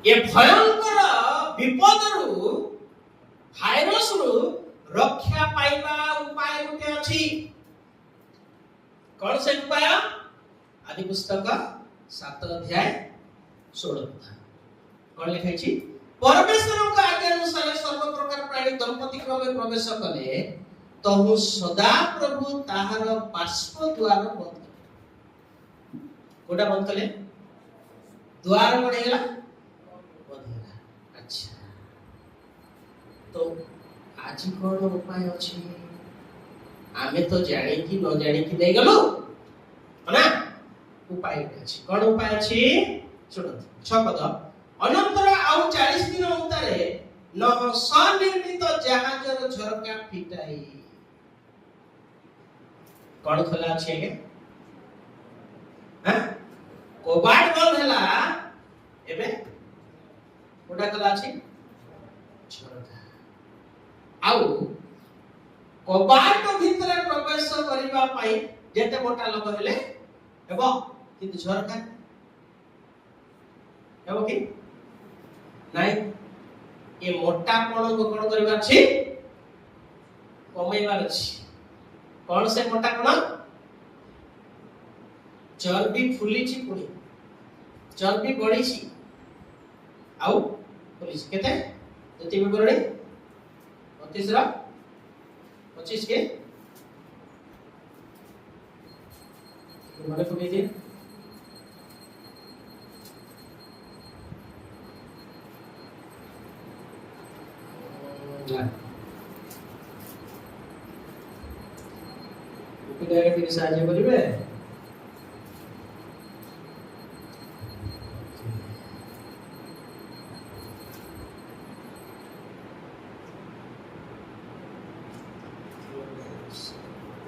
ए भयंकर विपदरू भाइरस रु रक्षा पाइबा उपाय गोटे अछि। कौन से उपाय? आदि पुस्तक 7 अध्याय 16 कथा कौन लिखाई छी? परमेश्वर का आज्ञा अनुसार सर्व प्रकार प्राणी दंपति क्रमे प्रवेश कले तहु सदा प्रभु ताहार बाष्प द्वार बंद कले। कोटा बंद कले? द्वार बंद हेला बंद हेला। अच्छा तो आज कौन उपाय अछि? आमे तो जाने की न जाने की नहीं गलो ना उपाय अछि। कौन उपाय अछि? सुनो 6 पद। अनंतर आउ 40 दिन उतारे न स्वनिर्मित जहाजर झरका फिटाई। कौन खोला अछि के? हां कोबाड बंद हैला एबे कोटा खोला अछि झरका। आउ कबाट भितर प्रवेश करिबा पाई जेते मोटा लोग हेले हेबो किंतु झरका हेबो कि नाही। ए मोटा कोन को कोन करिबार छी? कमैबार छी। कोन से मोटा कोन? चर्बी फुली छी पुणी चर्बी बढी छी आउ फुली छी केते जति विवरणी 32 रा 25 के माने फुली जी उपदाय के साहाय्य करिवे।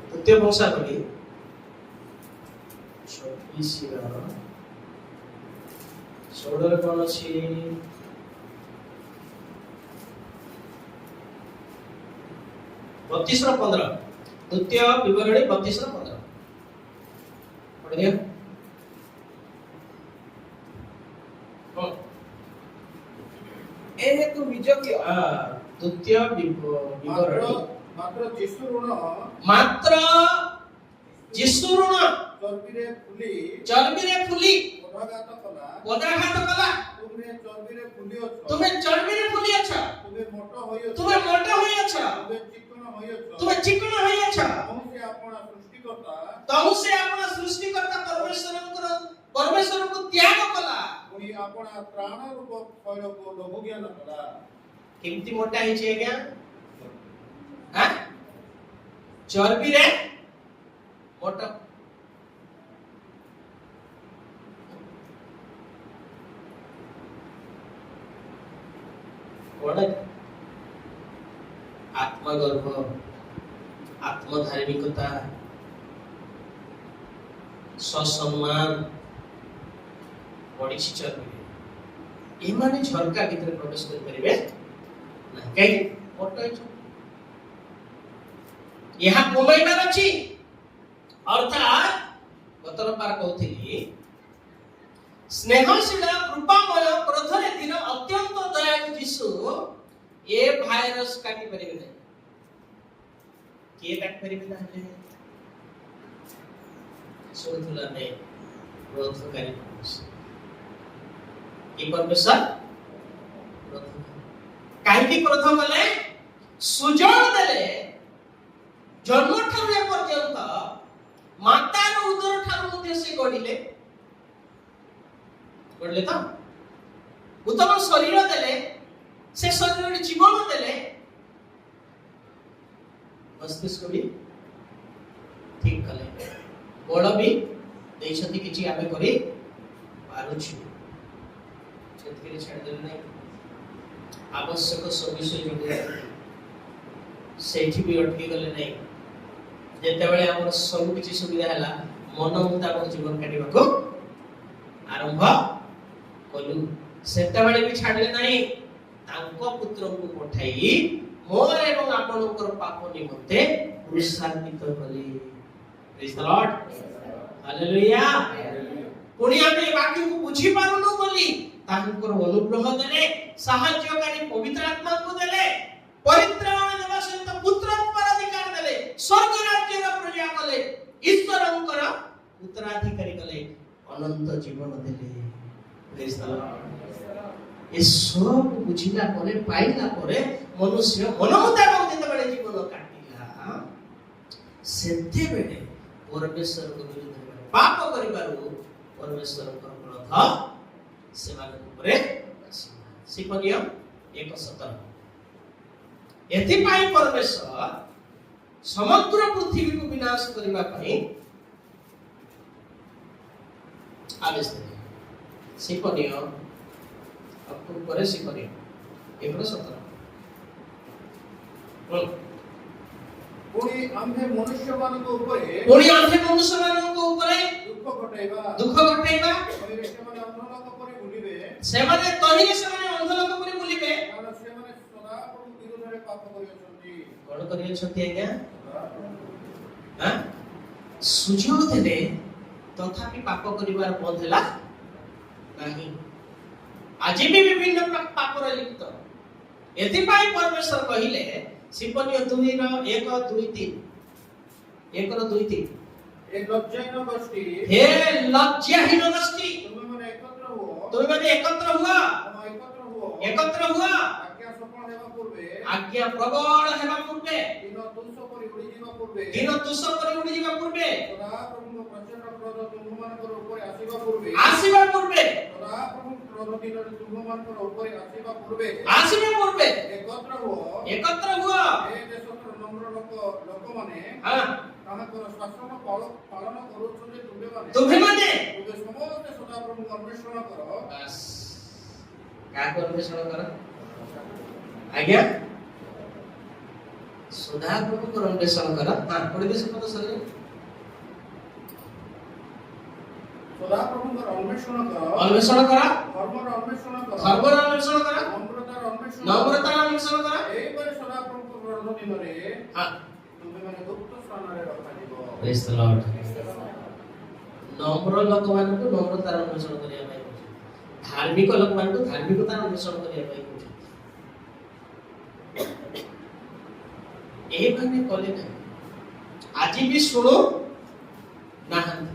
द्वितीय वंशावली 26 रा 16 रे कोन अछि? 32 रा 15 द्वितीय विवरणी 32 रा 15 पढ़ दिया। ए तो विजय द्वितीय विवरणी मात्र जिसु ऋण चर्बीरे फुली पदाघात कला तुमे चर्बीरे फुली अच्छा तुमे मोटा होई अच्छा तुमे चिकन होई अच्छा तहु से अपना सृष्टिकर्ता परमेश्वर को त्याग कला पुनी अपना प्राण रूप फल को लोभ ज्ञान कला। केमती मोटा है छे क्या? हां चर्बी रे मोटा कोड आत्मगर्भ आत्मधार्मिकता ससम्मान बड़ी चर्बी ए माने झरका भीतर प्रवेश कर परिबे ना कहि मोटा है यहाँ कमैबार अछि। अर्थात गतर पार कहथिली स्नेहशील कृपामय क्रोधरे दिन अत्यंत दयालु यीशु ए भाइरस काटी परिबे नै। के काटी परिबे ना सुनथुला नै क्रोधकारी परमेश्वर। ए परमेश्वर काहे क्रोध कले? सुजन देले जन्म ठारू पर्यंत मातार उदर ठारू मध्ये से गडिले तो उत्तम शरीर देले से शरीर जीवन देले मस्तिष्क भी ठीक कले बड़ भी देछति किछि आमे करी पारुछु सेतके छाड़ देले नै आवश्यक सब विषय जोडे सेठी भी अटकी गले नै। जेते बेले हमर सब किछि सुविधा हला मन मुताबिक जीवन काटिबा को आरंभ कलु सेते बेले भी छाडले नै तांको पुत्र को पठाई मोर एवं आपनकर पाप निमंते क्रूसान्वित कले। Praise the Lord hallelujah. पुणी आमे वाक्य को बुझी पारुनु बोली ତାଙ୍କର ଅନୁଗ୍ରହ ଦେଲେ, ସାହାଯ୍ୟକାରୀ ପବିତ୍ର ଆତ୍ମାକୁ ଦେଲେ, ପରିତ୍ରାଣ ଦେବା ସହିତ ପୁତ୍ରତ୍ୱର ଅଧିକାର ଦେଲେ, ସ୍ୱର୍ଗ ରାଜ୍ୟର ପ୍ରଜା କଲେ, ଈଶ୍ୱରଙ୍କର ଉତ୍ତରାଧିକାରୀ କଲେ, ଅନନ୍ତ ଜୀବନ ଦେଲେ। Praise the Lord. ଏସବୁ ବୁଝିଲା ପରେ, ପାଇଲା ପରେ ମନୁଷ୍ୟ ମନ ମୁତାବକ ଯେତେବେଳେ ଜୀବନ କାଟିଲା, ସେତେବେଳେ ପରମେଶ୍ୱରଙ୍କ ବିରୁଦ୍ଧରେ ପାପ କରିବାରୁ ପରମେଶ୍ୱରଙ୍କ କ୍ରୋଧ ସେମାନଙ୍କ ଉପରେ ଆସିଲା। ସିପନୀୟ 1:17। ଏଥିପାଇଁ ପରମେଶ୍ୱର ସମଗ୍ର ପୃଥିବୀକୁ ବିନାଶ କରିବା ପାଇଁ ଆଦେଶ ଦେଲେ। ସିପନୀୟ ଉପରେ ସିପନୀୟ 1:17। ପୁଣି ଆମ୍ଭେ ମନୁଷ୍ୟମାନଙ୍କ ଉପରେ ଦୁଃଖ ଘଟାଇବା, ସେମାନେ ତହିଁରେ ଅନ୍ଧଲୋକ ପରି ବୁଲିବେ, କାରଣ ସେମାନେ ସଦାପ୍ରଭୁ ବିରୁଦ୍ଧରେ ପାପ କରିଅଛନ୍ତି। କଣ କରିଅଛନ୍ତି ଆଜ୍ଞା? ସୁଯୋଗ ଦେଲେ ତଥାପି ପାପ କରିବାର ବନ୍ଦ ହେଲା ନାହିଁ। ଆଜି ବି ବିଭିନ୍ନ ପାପର ଲିପ୍ତ। ଏଥିପାଇଁ ପରମେଶ୍ୱର କହିଲେ ସିପନୀୟ 2:1-2-3 1-2-3 ଏ ଲଜ୍ଜାହୀନ ଗୋଷ୍ଠୀ, ହେ ଲଜ୍ଜାହୀନ ଗୋଷ୍ଠୀ, ତୁମେମାନେ ଏକତ୍ର ହୁଅ, ଏକତ୍ର ହୁଅ, ଆଜ୍ଞା ସଫଳ ହେବା ପୂର୍ବେ, ଆଜ୍ଞା ପ୍ରବଳ ହେବା ପୂର୍ବେ, ଦିନ ତୁଷ ପରି ଉଡ଼ିଯିବା ପୂର୍ବେ, ସଦାପ୍ରଭୁଙ୍କ ପ୍ରଚଣ୍ଡ କ୍ରୋଧ ତୁମ୍ଭମାନଙ୍କର ଉପରେ ଆସିବା ପୂର୍ବେ, ସଦାପ୍ରଭୁଙ୍କ କ୍ରୋଧ ଦିନରେ ତୁମ୍ଭମାନଙ୍କର ଉପରେ ଆସିବା ପୂର୍ବେ, ଏକତ୍ର ହୁଅ। ଏ ଦେଶର ନମ୍ର ଲୋକମାନେ ତାହାଙ୍କର ଶାସନ ପାଳନ କରୁଛନ୍ତି। ତୁମେମାନେ ସମସ୍ତେ ସଦାପ୍ରଭୁଙ୍କୁ ଅନ୍ୱେଷଣ କର। କାହାକୁ ଅନ୍ୱେଷଣ କର? ଆଜ୍ଞା ସଦାପ୍ରଭୁଙ୍କର ଅନ୍ୱେଷଣ କର। ପଢିଦେଶ ପଦ ସରେ। ସଦାପ୍ରଭୁଙ୍କର ଅନ୍ୱେଷଣ କର, ଧର୍ମର ଅନ୍ୱେଷଣ କର, ନମ୍ରତାର ଅନ୍ୱେଷଣ କର। ଏହିପରି ସଦାପ୍ରଭୁଙ୍କ କ୍ରୋଧ ଦିନରେ ତୁମେମାନେ ଗୁପ୍ତ ସ୍ଥାନରେ ରଖାଯିବ। Praise the Lord. ନମ୍ର ଲୋକମାନଙ୍କୁ ନମ୍ରତାର ଅନ୍ୱେଷଣ କରିବା ପାଇଁ କହୁଛନ୍ତି, ଧାର୍ମିକ ଲୋକମାନଙ୍କୁ ଧାର୍ମିକତାର ଅନ୍ୱେଷଣ କରିବା ପାଇଁ କହୁଛନ୍ତି। ଏଇମାନେ କଲେ ନାହିଁ। ଆଜି ବି ଶୁଣୁ ନାହାନ୍ତି।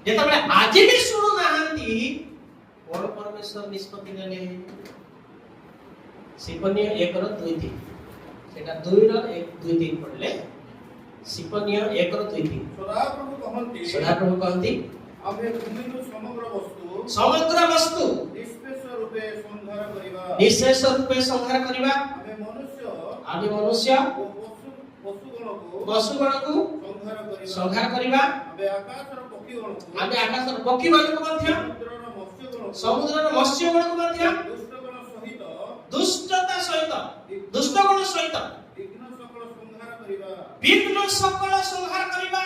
ଯେତେବେଳେ ଆଜି ବି ଶୁଣୁ ନାହାନ୍ତି, ବଡ଼ ପରମେଶ୍ୱର ନିଷ୍ପତ୍ତି ନେଲେ। ସିପନୀୟ 1:2-3 ସେଟା 2:1-2-3 ପଢିଲେ। ସିପନୀୟ 1:2-3 ସଦାପ୍ରଭୁ କହନ୍ତି ଆମ୍ଭେ ଭୂମିରୁ ସମଗ୍ର ବସ୍ତୁ ନିଃଶେଷ ରୂପେ ସଂହାର କରିବା। ଆମେ ମନୁଷ୍ୟ ଓ ପଶୁଗଣକୁ ସଂହାର କରିବା। ଆମେ ଆକାଶର ପକ୍ଷୀମାନଙ୍କୁ ମଧ୍ୟ, ସମୁଦ୍ରର ମତ୍ସ୍ୟଗଣକୁ ମଧ୍ୟ ଦୁଷ୍ଟତା ସହିତ ବିଘ୍ନ ସକଳ ସଂହାର କରିବା,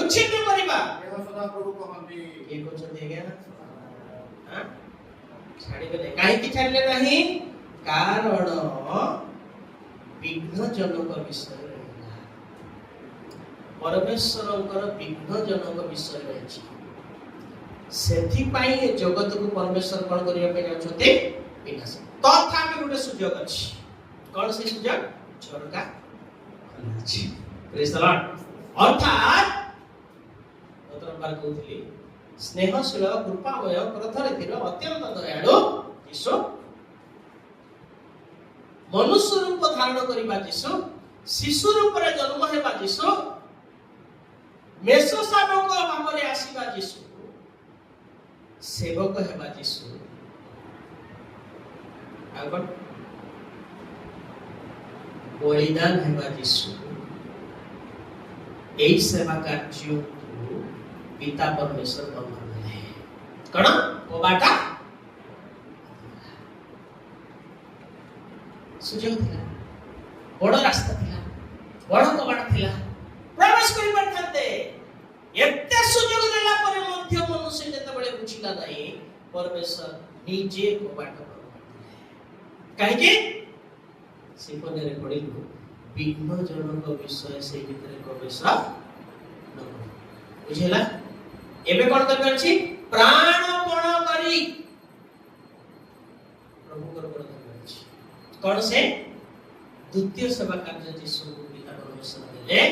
ଉଚ୍ଛିନ୍ନ କରିବା। କିଏ କହୁଛନ୍ତି ଆଜ୍ଞା? ଛାଡ଼ିବେନି। କାହିଁକି ଛାଡ଼ିଲେ ନାହିଁ? କାରଣ ବିଘ୍ନଜନକ ବିଷୟ ରହିଲା। ପରମେଶ୍ୱରଙ୍କର ବିଘ୍ନଜନକ ବିଷୟ ରହିଛି। ସେଥିପାଇଁ ଏ ଜଗତକୁ ପରମେଶ୍ୱର କଣ କରିବା ପାଇଁ ଯାଉଛନ୍ତି? ବିନାଶ। ତଥାପି ଗୋଟେ ସୁଯୋଗ ଅଛି। କଣ ସେ ସୁଯୋଗ? ଝରକା ଖୋଲା ଅଛି। ପ୍ରେଜ୍ ଦ ଲର୍ଡ। ଅର୍ଥାତ୍ ପ୍ରଥମବାର କହୁଥିଲି, ସ୍ନେହଶୀଳ, କୃପାମୟ, କ୍ରୋଧରହିତ, ଅତ୍ୟନ୍ତ ଦୟାଳୁ ଯୀଶୁ, ମନୁଷ୍ୟ ରୂପ ଧାରଣ କରିବା ଯୀଶୁ, ଶିଶୁ ରୂପରେ ଜନ୍ମ ହେବା ଯୀଶୁ, ମେଷ ଶାବକ ଭାବରେ ଆସିବା ଯୀଶୁ, ସେବକ ହେବା ଯୀଶୁ, ଆଉ କଣ? ବଳିଦାନ ହେବା ଯୀଶୁ। ଏହି ସେବା କାର୍ଯ୍ୟକୁ ପିତା ପରମେଶ୍ୱର ବନ୍ଦ କରିଦେଲେ। କଣ? କବାଟ ସୁଯୋଗ ଥିଲା, ବଡ଼ ରାସ୍ତା ଥିଲା, ବଡ଼ କବାଟ ଥିଲା, ପ୍ରବେଶ କରିପାରିଥାନ୍ତେ। ଏତେ ସୁଯୋଗ ଦେଲା ପରେ ମଧ୍ୟ ମନୁଷ୍ୟ ଯେତେବେଳେ ବୁଝିଲା ନାହିଁ, ପରମେଶ୍ୱର ନିଜେ କବାଟ ବନ୍ଦ କରିଦେଲେ। କାହିଁକି? ସିପନରେ ପଢିଲୁ, ବିଘ୍ନଜନକ ବିଷୟ ସେଇ ଭିତରେ ପ୍ରବେଶ ନ କରୁ। ବୁଝିଲା? ଏବେ କଣ ଦରକାର ଅଛି? ପ୍ରାଣପଣ कौन से द्वितीय सेवा कार्य जीशु पिता परमेश्वर देले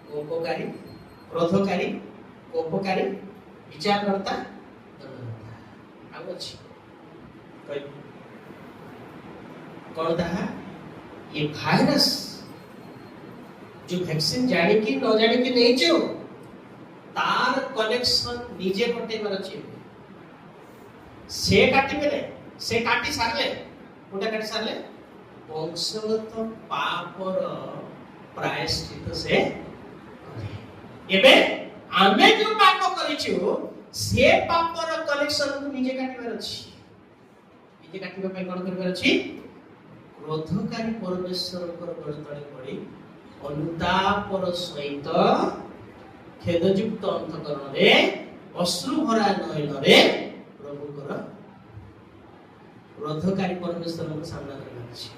कोपकारी क्रोधकारी कोपकारी विचारकर्ता दंडकर्ता कौन था ये वायरस जो वैक्सीन जाने की न जाने की नहीं जो तार कनेक्शन निजे कटेबार अछि से काटी बेले से काटी सारले कोटा काटी सारले वंशगत पापर प्रायश्चित से एबे आमे जो पाप करिछु से पापर कनेक्शन को निजे काटिबार अछि निजे काटिबा पे कोन करबार अछि क्रोधकारी परमेश्वर गणतळे पड़ी अनुतापर सहित खेदयुक्त अंतकरण रे अश्रु भरा नयन रे प्रभु कर क्रोधकारी परमेश्वर को सामना करना अछि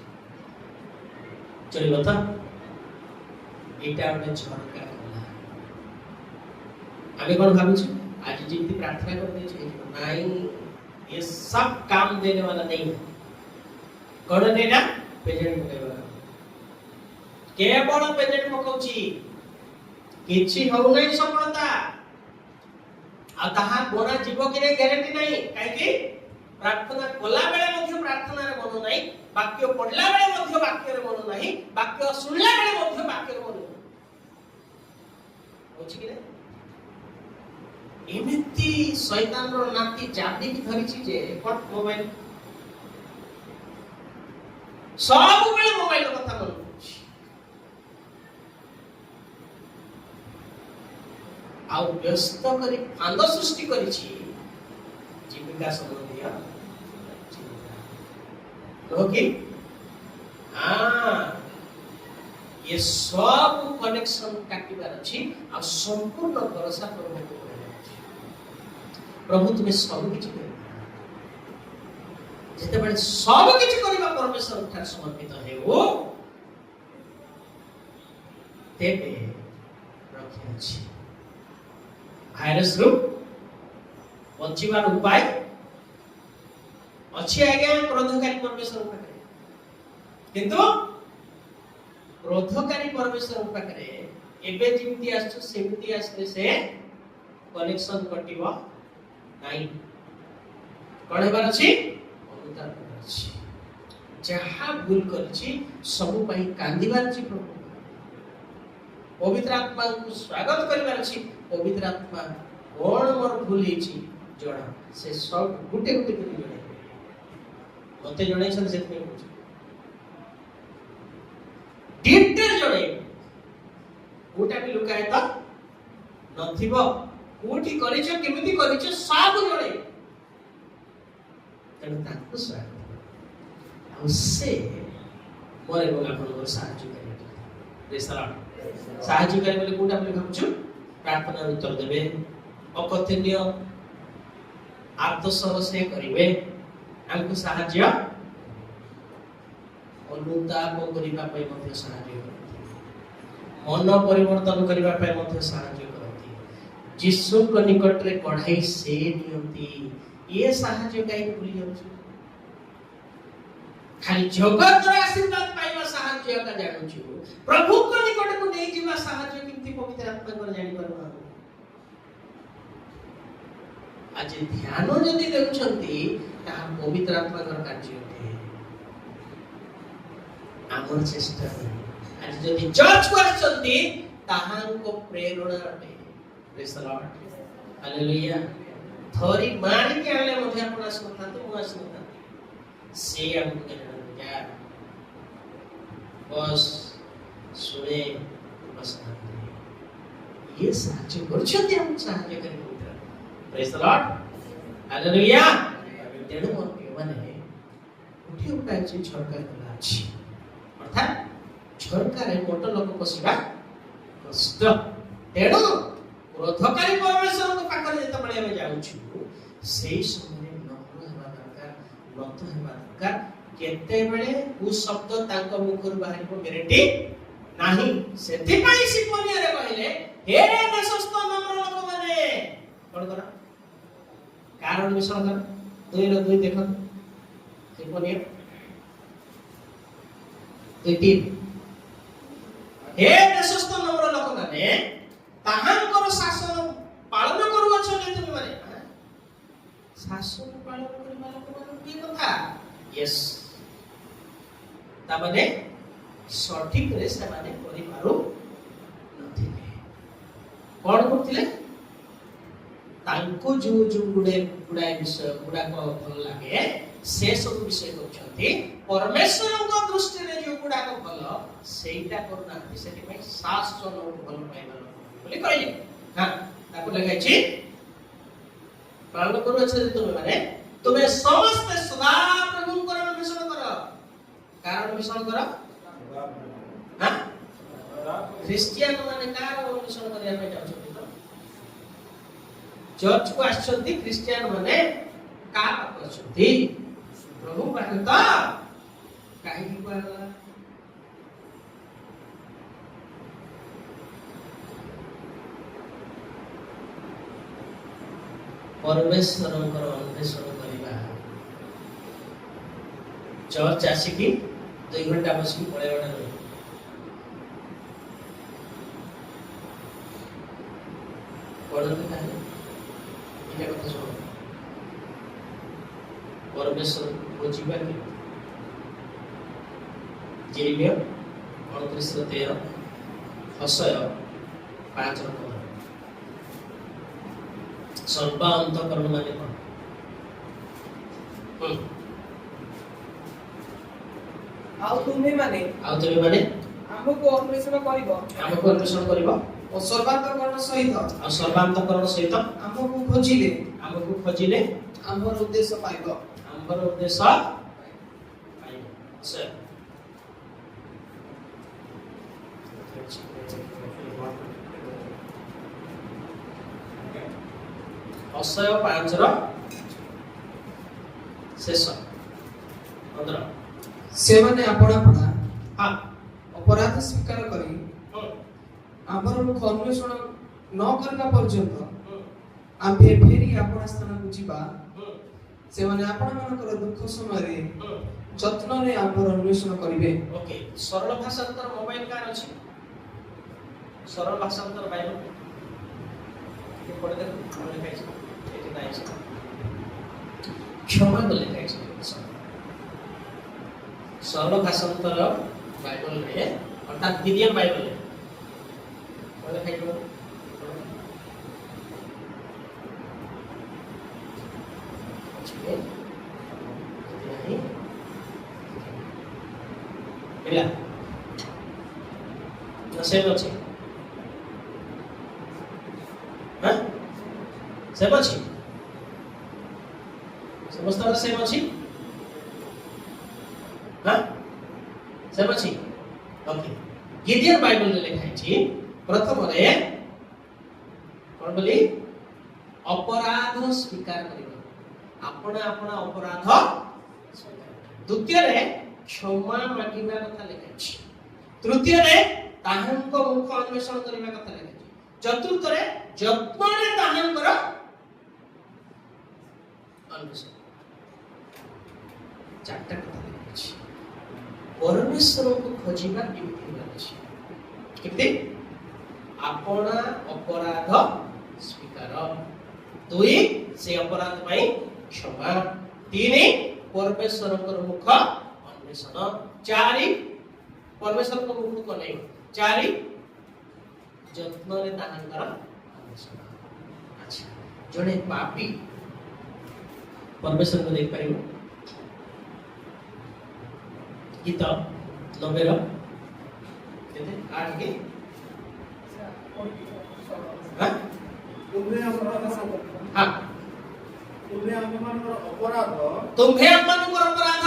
चलिबो त एटा हमने झरका कला आगे कोन भाबु छी आज जिंदगी प्रार्थना कर दे छी नहीं ये सब काम देने वाला नहीं है कौन देना पेजेंट पकेबा केवल पेजेंट पकाउची किछि हो नहीं सफलता आ ताहा बोना जीव कि नहीं ग्यारंटी नहीं काहे कि प्रार्थना कोला बेले मध्य प्रार्थना रे मन नहीं वाक्य पढला बेले मध्य वाक्य रे मन नहीं वाक्य सुनला बेले मध्य वाक्य रे मन होची कि नहीं एमिति शैतान रो नाती जाबी की धरि छी जे कट मोबाइल सब बेले मोबाइल कथा मन आ व्यस्त करी फांद सृष्टि करी छी जीविका संबंधी ओके ये सब कनेक्शन काटिबार अछि आ संपूर्ण भरोसा प्रभु को प्रभु तुम्हें सब किछि कर जेते बळे सब किछि करबा परमेश्वर ठार समर्पित हेउ तेबे रखि अछि भाइरस रु बचिबार उपाय अछि आज्ञा क्रोधकारी परमेश्वर पाखरे किंतु क्रोधकारी परमेश्वर पाखरे एबे जिमती आछो सेमती आछे से कनेक्शन कटिबो नाही कोन हेबार अछि अनुताप हेबार अछि जहा भूल करछि सब पई कांदिबार अछि प्रभु पवित्र आत्मा को स्वागत करिबार अछि पवित्र आत्मा कोन मोर भूल हिछि जणा से सब गुटे गुटे करि जणा मते जणै छन सेत में कुछ डिटेल जणै गोटा भी लुकाय त नथिबो कोठी करिछ केमिति करिछ सब जणै तन ताकु स्वागत आ से मोरे बोला अपन साहाय्य करे रेसला साहाय्य करे बोले कोटा बोले भाबछु प्रार्थना उत्तर देबे अकथनीय आत्मसर से करिवे हमको साहाय्य अनुताप करिबा पय मध्ये साहाय्य करथि मन परिवर्तन करिबा पय मध्ये साहाय्य करथि जीसु को निकट रे कढ़ाई से नियंती ये साहाय्य काई भूली जाउछु खाली जगत रे आशीर्वाद पाइबा साहाय्य का जानुछु प्रभु को निकट को नहीं जीवा साहाय्य किंति पवित्र आत्मा कर जानि परबा आज ध्यान जदि देउछंती ता पवित्र आत्मा कर कार्य होते आमर चेष्टा आज जदि चर्च करछंती ताहां को प्रेरणा अटे प्रेज द लॉर्ड हालेलुया थोरी मारी के आले मध्ये आपण आसनता तो आसनता से हमको क्या बस सुने बस ये साहाय्य करछंती हम साहाय्य करी प्रेज द लॉर्ड हालेलुया तेणु माने उठी उठाई छी झरका कला छी अर्थात झरका रे मोट लोक पसिबा कष्ट तेणु क्रोधकारी परमेश्वर को पाखरे जत बळे हम जाउछु सेही समय नम्र हेबा दरकार नत हेबा दरकार केते बेले उ शब्द तांको मुखर बाहरिबो ग्यारंटी नाही सेति पई सिपोनिया रे कहले हे रे देशस्थ नम्र लोक माने कोन करा कारण विषय कर 2 रो 2 देखो सिपोनिया 3 हे देशस्थ नम्र लोक माने ताहांकर शासन पालन करू अछन तुम माने शासन पालन करबा लोक माने की कथा यस ता माने सठिक रे से माने करि पारु नथिले कोन करथिले तांको जो जो गुडाय विषय गुडा को भल लागे से सब विषय करछंती परमेश्वर को दृष्टि रे जो गुडा को भल सेटा करना सेति में शासन को भल पाइबा बोली कहले हां ताको लिखा छी पालन करू अछि तुम माने तुमे समस्त सदा प्रभु को अन्वेषण करो कारण अन्वेषण करो हां क्रिश्चियन माने कार अन्वेषण करिया पे जाउछथि चर्च को आछथि क्रिश्चियन माने का करछथि प्रभु पाखे त काहे की कहला परमेश्वरଙ୍କର अन्वेषण କରିବା चर्च आसिकी 2 घंटा बसी पळेवाडा रे पढते काहे इटा कथा सुनो परमेश्वर बुझिबा कि जेरिमिया 29:13 हसय 5 ର सर्व अंतकरण माने कोन आउ तुमे माने हमको अन्वेषण करिवो और सर्वांतकरण सहित हमको खोजिले हमर उद्देश्य पाइबो से ଅସୟ 5 ର ଶେଷ 15 सेवने अपना अपना हां अपराध स्वीकार करी आमर मुख अन्वेषण न करबा पर्यंत आम्भे फेरी अपना स्थान को जीवा सेवने आपण मानकर दुख समय रे जत्न रे आमर अन्वेषण करिवे ओके सरल भाषांतर मोबाइल कार अछि सरल भाषांतर बाइबल के पढ़े देख लिखाइ छै एति नाइ छै क्षमा को लिखाइ छै सरल भाषांतर बाइबल रे अर्थात दिव्य बाइबल रे पढ़े लिखाइ छै Bila Saya baca Hah? Saya baca Semesta saya baca Hah? Saya baca Oke Gideon Bible में लिखा है प्रथम रे कौन बोली अपराध स्वीकार करिबो अपना अपना अपराध द्वितीय रे क्षमा मागिबा कथा लिखा छै तृतीय रे ताहंको मुख अन्वेषण करिबा कथा लिखा छै चतुर्थ रे जत्न रे ताहंकर अन्वेषण चारटा कथा लिखा छै परमेश्वर को खोजिबा केमिति छै केते अपना अपराध स्वीकार दुई से अपराध पई क्षमा तीन परमेश्वर को मुख अन्वेषण चारि परमेश्वर को मुख को नहीं चारि जत्न रे ताहांकर अन्वेषण अच्छा जने पापी परमेश्वर को देख पारिबो गीत 90 रो केते 8 के हां तुम्हें अपराध हां तुम्हें हमମାନଙ୍କର ଅପରାଧ तुम्हे हमମାନଙ୍କର अपराध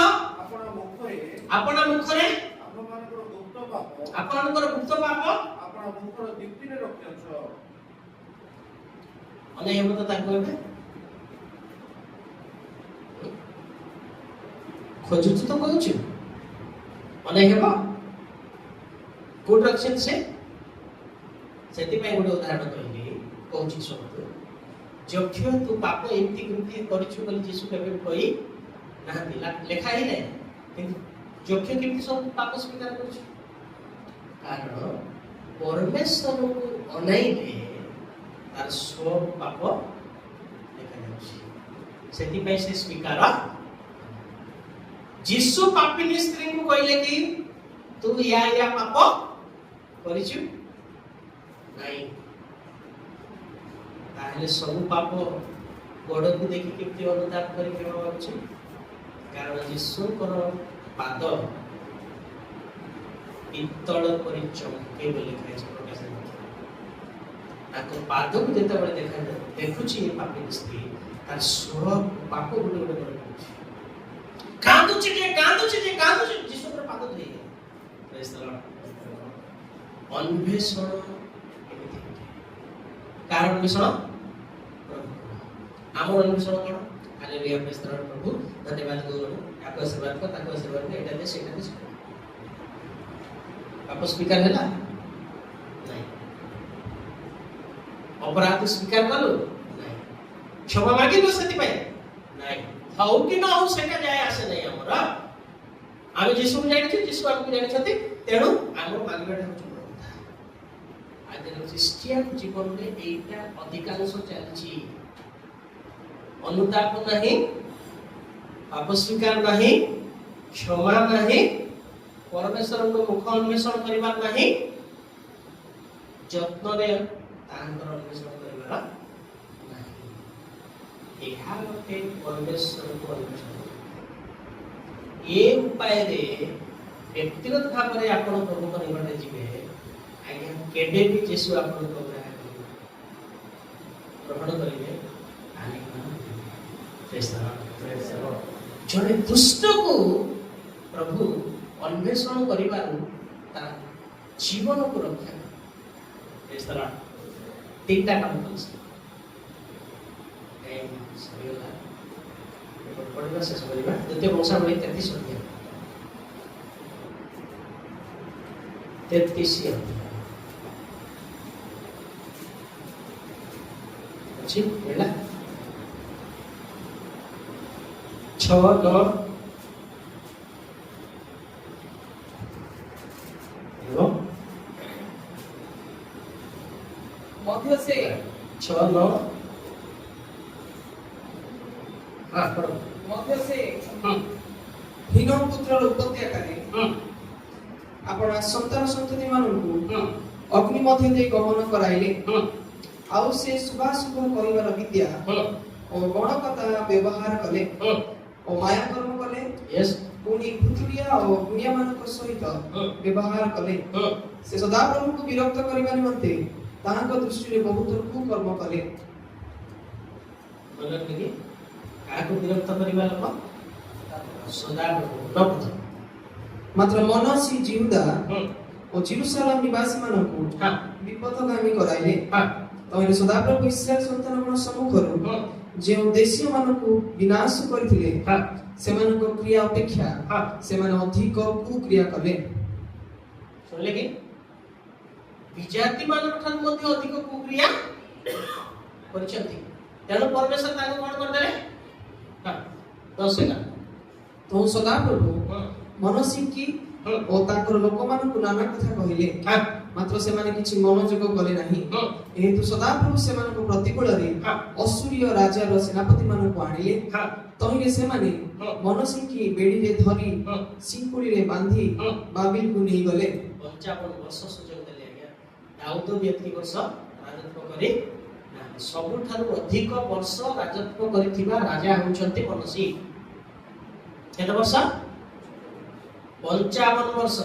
अपना मुखरे हमମାନଙ୍କର गुप्त पाप आपनकर गुप्त पाप अपना मुखर दीप्तिरे रखियछ अने हेबो त ताको एबे खोजुछु तो कहछु अने हेबो कोड रखछन से सेति में गोटे उदाहरण कहली कहछि सुनतु जक्ष्य तू पाप एमती कृति करछु बोली यीशु केबे कहि ना दिला लेखा ही नै किंतु ଯକ୍ଷ କେମିତି ସବୁ ପାପ ସ୍ୱୀକାର କରୁଛି? କାରଣ ପରମେଶ୍ୱରଙ୍କୁ ଅନାଇଲେ ତାର ସବୁ ପାପ ଦେଖାଯାଉଛି, ସେଥିପାଇଁ ସେ ସ୍ୱୀକାର। ଯୀଶୁ ପାପିନୀ ସ୍ତ୍ରୀଙ୍କୁ କହିଲେ କି ତୁ ୟା ପାପ କରିଛୁ ନାଇଁ, ତାହେଲେ ସବୁ ପାପ ଗୋଡକୁ ଦେଖି କେମିତି ଅନୁତାପ କରି କ୍ଷମା ମାଗୁଛି? କାରଣ ଯୀଶୁଙ୍କର ପାଦ ପିତ୍ତଳ ପରି ଚମକେ ବୋଲି ଲେଖାଯାଇଛି ପ୍ରକାଶନ। ତାଙ୍କ ପାଦକୁ ଯେତେବେଳେ ଦେଖୁଛି ଏ ପାପିନୀ ସ୍ତ୍ରୀ, ତାର ସବୁ ପାପ ଗୋଟେ ଗୋଟେ ମନେ ପଡୁଛି। କାନ୍ଦୁଛି ଯୀଶୁଙ୍କର ପାଦ ଧରି। ଅନ୍ୱେଷଣ ଏମିତି କାହାର ଅନ୍ୱେଷଣ? ଆମର ଅନ୍ୱେଷଣ କଣ? ହାଲେଲୁୟା, ପ୍ରେଜ୍ ଦ ଲର୍ଡ। ପ୍ରଭୁ ଧନ୍ୟବାଦ କରୁ, ତାକୁ ଆଶୀର୍ବାଦ କର, ତାକୁ ଆଶୀର୍ବାଦ କର, ଏଇଟା ଦେ ସେଇଟା ଦେ। ପାପ ସ୍ୱୀକାର ହେଲା ନାଇଁ, ଅପରାଧ ସ୍ୱୀକାର କଲୁ ନାଇଁ, କ୍ଷମା ମାଗିଲୁ ସେଥିପାଇଁ ନାଇଁ, ହଉ କି ନ ହଉ ସେଟା ଯାଏ ଆସେ ନାହିଁ ଆମର। ଆମେ ଯୀଶୁକୁ ଜାଣିଛୁ, ଯୀଶୁ ଆମକୁ ଜାଣିଛନ୍ତି, ତେଣୁ ଆମର ମାଗିବାଟା ହଉଛି ବଡ଼ କଥା। ଆଜିର ଖ୍ରୀଷ୍ଟିଆନ ଜୀବନରେ ଏଇଟା ଅଧିକାଂଶ ଚାଲିଛି। ଅନୁତାପ ନାହିଁ, ପାପ ସ୍ୱୀକାର ନାହିଁ, କ୍ଷମା ନାହିଁ, ପରମେଶ୍ୱରଙ୍କ ମୁଖ ଅନ୍ୱେଷଣ କରିବାର ନାହିଁ, ଯତ୍ନରେ ତାଙ୍କର ଅନ୍ୱେଷଣ କରିବାର ନାହିଁ। ଏହା ଗୋଟେ ପରମେଶ୍ୱରଙ୍କୁ ଅନ୍ୱେଷଣ। ଏ ଉପାୟରେ ବ୍ୟକ୍ତିଗତ ଭାବରେ ଆପଣ ପ୍ରଭୁଙ୍କ ନିକଟରେ ଯିବେ, ଆଜ୍ଞା କେବେ ବି ଯୀଶୁ ଆପଣଙ୍କ ଗ୍ରହଣ କରିବେ। ଜଣେ ଦୁଷ୍ଟକୁ ପ୍ରଭୁ ଅନ୍ୱେଷଣ କରିବାରୁ ତା ଜୀବନକୁ ରକ୍ଷା କରେ। ତିନିଟା କାମ କରିছে। ପଢିବା ଶେଷ କରିବା ଦ୍ୱିତୀୟ ବଂଶାବଳୀ 33 ଅଧ୍ୟାୟ। 33 ଅଛି ହେଲା 6-9 ମଧ୍ୟ ସେ 6-9 ମଧ୍ୟ ସେ ହୀନ ପୁତ୍ରର ଉପତ୍ୟକାରେ ଆପଣ ସନ୍ତାନ ସନ୍ତତି ମାନଙ୍କୁ ଅଗ୍ନି ମଧ୍ୟ ଦେଇ ଗମନ କରାଇଲେ। ଆଉ ସେ ଶୁଭାଶୁଭ କହିବାର ବିଦ୍ୟା ଓ ଗଣକଥା ବ୍ୟବହାର କଲେ ଓ ମାୟା କର୍ମ କଲେ। ପୁଣି ପୃଥିବୀଆ ଓ ଗୁଣିଆ ମାନଙ୍କ ସହିତ ବ୍ୟବହାର କଲେ। ସେ ସଦାପ୍ରଭୁଙ୍କୁ ବିରକ୍ତ କରିବା ନିମନ୍ତେ ତାହାଙ୍କ ଦୃଷ୍ଟିରେ ବହୁତ କୁକର୍ମ କଲେ। କାହାକୁ ବିରକ୍ତ କରିବା ଲୋକ? ସଦାପ୍ରଭୁ। ମାତ୍ର ମନୋସି ଜିହୁଦା ଓ ଜେରୁସାଲେମ ନିବାସୀ ମାନଙ୍କୁ ବିପଦଗାମୀ କରାଇଲେ। ତହିଁରେ ସଦାପ୍ରଭୁ ଇସ୍ରାଏଲ ସନ୍ତାନଙ୍କ ସମ୍ମୁଖରୁ ଯେଉଁ ଦେଶୀୟ ମାନଙ୍କୁ ବିନାଶ କରିଥିଲେ, ସେମାନଙ୍କ କ୍ରିୟା ଅପେକ୍ଷା ସେମାନେ ଅଧିକ କୁକ୍ରିୟା କଲେ। ଶୁଣିଲେ କି? ବିଜାତି ମାନଙ୍କ ଠାରୁ ମଧ୍ୟ ଅଧିକ କୁକ୍ରିୟା କରିଛନ୍ତି। ତେଣୁ ପରମେଶ୍ୱର ତାଙ୍କୁ କଣ କରିଦେଲେ? ତ ସଦାପ୍ରଭୁ ମନୋସିଙ୍କି ଓ ତାଙ୍କର ଲୋକମାନଙ୍କୁ ନାନା କଥା କହିଲେ, ମାତ୍ର ସେମାନେ କିଛି ମନୋଯୋଗ କଲେ ନାହିଁ। ଯେହେତୁ ସଦାପ୍ରଭୁ ସେମାନଙ୍କ ପ୍ରତିକୂଳରେ ଅସୁରୀୟ ରାଜାର ସେନାପତି ମାନଙ୍କୁ ଆଣିଲେ, ତହିଁରେ ସେମାନେ ମନୋସିଙ୍କି ବେଡିରେ ଧରି ଶିଙ୍କୁଳିରେ ବାନ୍ଧି ବାବିଲକୁ ନେଇଗଲେ। 55 ବର୍ଷ ସୁଯୋଗ ଦେଲେ। ଆଜ୍ଞା ଦାଉଦ ବି ଏତିକି ବର୍ଷ ରାଜତ୍ୱ କରି ସବୁଠାରୁ ଅଧିକ ବର୍ଷ ରାଜତ୍ୱ କରିଥିବା ରାଜା ହେଉଛନ୍ତି ମନୋସି। କେତେ ବର୍ଷ? 55 ବର୍ଷ।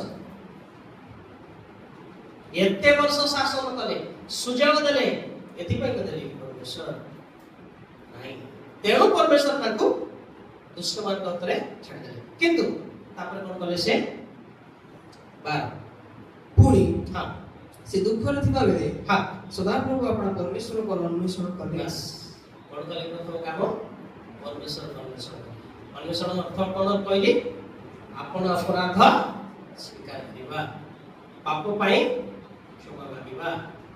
ଏତେ ବର୍ଷ ଶାସନ କଲେ, ସୁଯୋଗ ଦେଲେ, ଏଥିପାଇଁ ଦେଲେ ପରମେଶ୍ୱର ନାହିଁ। ତେଣୁ ପରମେଶ୍ୱର ତାଙ୍କୁ ଦୁଷ୍ଟମାନଙ୍କ ହାତରେ ଛାଡ଼ିଦେଲେ। କିନ୍ତୁ ତାପରେ କଣ କଲେ ସେ? ପୁଣି ସେ ଦୁଃଖରେ ଥିବା ବେଳେ ସଦାପ୍ରଭୁ ଆପଣ ପରମେଶ୍ୱରଙ୍କର ଅନ୍ୱେଷଣ କଲେ। କଣ କଲେ? ପ୍ରଥମ କାମ ପରମେଶ୍ୱରଙ୍କ ଅନ୍ୱେଷଣ କଲେ। ଅନ୍ୱେଷଣ ଅର୍ଥ କଣ କହିଲି? ଆପଣ ଅପରାଧ ସ୍ୱୀକାର କରିବା, ପାପ ପାଇଁ କ୍ଷମା ମାଗିବା।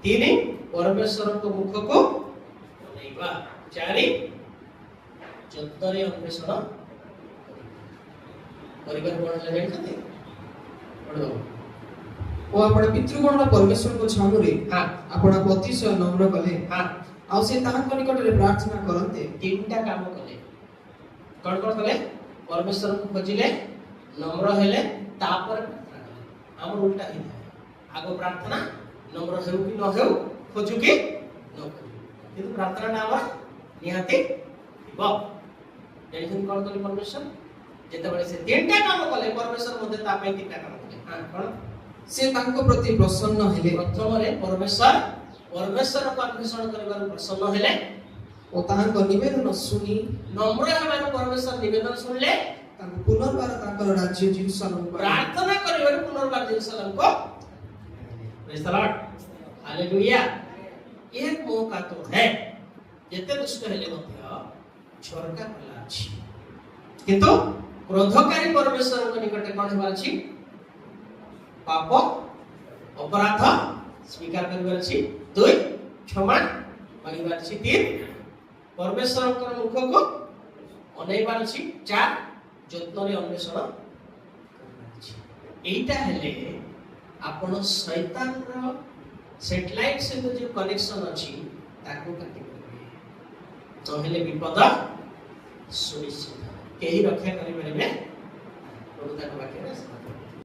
3 ପରମେଶ୍ୱରଙ୍କ ମୁଖକୁ ଅନେଇବା। 4 ଯତ୍ନରେ ଅନ୍ୱେଷଣ କରିବା। परिवार कोण हेले जानते पढो ଓ ଆପଣ ପିତୃଗଣ ପରମେଶ୍ୱରଙ୍କ ଛାମୁରେ हां ଆପଣ ଅତିଶୟ ନମ୍ର କଲେ हां ଆଉ ସେ ତାହାଙ୍କ ନିକଟରେ ପ୍ରାର୍ଥନା କରନ୍ତେ तीनटा काम कले कोन कोन कले परमेश्वर को खोजिले नम्र हेले तापर प्रार्थना कले हमर उल्टा ही आगो प्रार्थना नम्र हेउ कि न हेउ खोजु कि न खोजु किंतु प्रार्थना ना हमर निहाती ब टेंशन कोन कले परमेश्वर जेते बळे से तीनटा काम कले परमेश्वर मध्ये ता पई तीनटा काम कले हां कोन ସେ ତାଙ୍କ ପ୍ରତି ପ୍ରସନ୍ନ ହେଲେ प्रथम रे परमेश्वर को अन्वेषण करबार प्रसन्न हेले ଓ ତାହାଙ୍କ ନିବେଦନ ଶୁଣି नम्र हेबार परमेश्वर निवेदन सुनले ତାଙ୍କୁ ପୁନର୍ବାର ତାଙ୍କର ରାଜ୍ୟ ଜିରୁସାଲେମକୁ प्रार्थना करिबार पुनर्बार जेरूशलेम को प्रेज द लॉर्ड हालेलुया एक मौका तो है जेते दुष्ट हेले मध्य झरका खुला अछि किंतु क्रोधकारी परमेश्वर को निकटे कोन हेबार अछि पाप अपराध स्वीकार करिबार अछि दुई क्षमा मागिबार अछि तीन परमेश्वर को मुख को अनैबार अछि चार যত্ন রে অন্বেষণ এইটা হেলে আপন শয়তানর স্যাটেলাইট সহিত যে কানেকশন আছে তাকু কাটি করবে নহলে বিপদ সুনিশ্চিত কেহি রক্ষা করি পারিবে প্রভু তাকে বাক্যে